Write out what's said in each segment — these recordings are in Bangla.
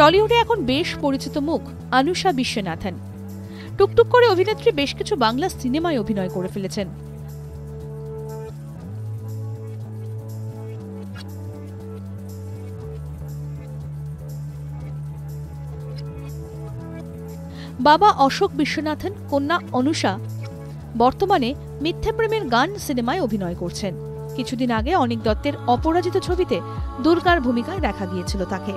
টলিউডে এখন বেশ পরিচিত মুখ অনুষা বিশ্বনাথন। টুকটুক করে অভিনেত্রী বেশ কিছু বাংলা সিনেমায় অভিনয় করে ফেলেছেন। বাবা অশোক বিশ্বনাথন, কন্যা অনুষা বর্তমানে মিথ্যে প্রেমের গান সিনেমায় অভিনয় করছেন। কিছুদিন আগে অনিক দত্তের অপরাজিত ছবিতে দুর্গার ভূমিকায় দেখা গিয়েছিল তাকে।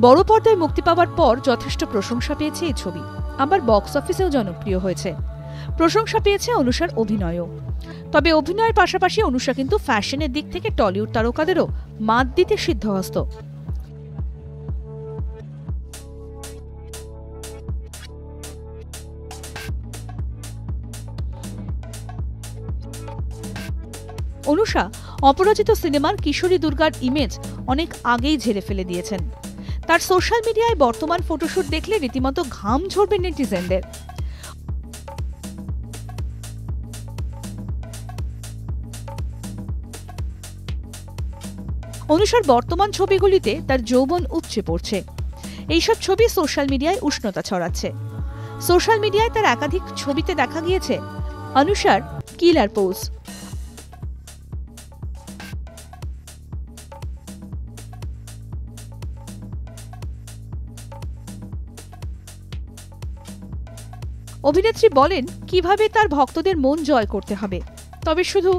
বড় পর্দায় মুক্তি পাওয়ার পর যথেষ্ট প্রশংসা পেয়েছে এই ছবি, আবার বক্স অফিসেও জনপ্রিয় হয়েছে। প্রশংসা পেয়েছে অনুষার অভিনয়ও। তবে অভিনয়ের পাশাপাশি অনুষা কিন্তু ফ্যাশনের দিক থেকে টলিউড তারকাদেরও মাত দিতে সিদ্ধহস্ত। অনুষা অপরাজিত সিনেমার কিশোরী দুর্গার ইমেজ অনেক আগেই ঝেড়ে ফেলে দিয়েছেন। তার সোশ্যাল মিডিয়ায় বর্তমান ফটোশুট দেখলে রীতিমতো ঘাম ঝরবে নেটিজেনদের। অনুষার বর্তমান ছবিগুলিতে তার যৌবন উপচে পড়ছে। এইসব ছবি সোশ্যাল মিডিয়ায় উষ্ণতা ছড়াচ্ছে। সোশ্যাল মিডিয়ায় তার একাধিক ছবিতে দেখা গিয়েছে অনুষার কিলার পোজ। অভিনেত্রী বলেন কিভাবে তার ভক্তদের মন জয় করতে হবে, তবে শুধু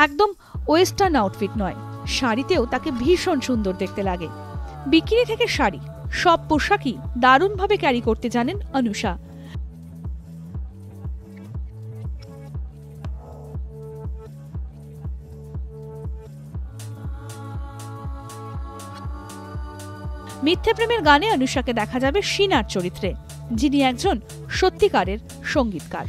একদম ওয়েস্টার্ন আউটফিট নয়, শাড়িতেও তাকে ভীষণ সুন্দর দেখতে লাগে। বিকিনি থেকে শাড়ি, সব পোশাকই দারুণভাবে ক্যারি করতে জানেন অনুষা। মিথ্যে প্রেমের গানে অনুষাকে দেখা যাবে শিনার চরিত্রে, যিনি একজন সত্যিকারের সঙ্গীতকার।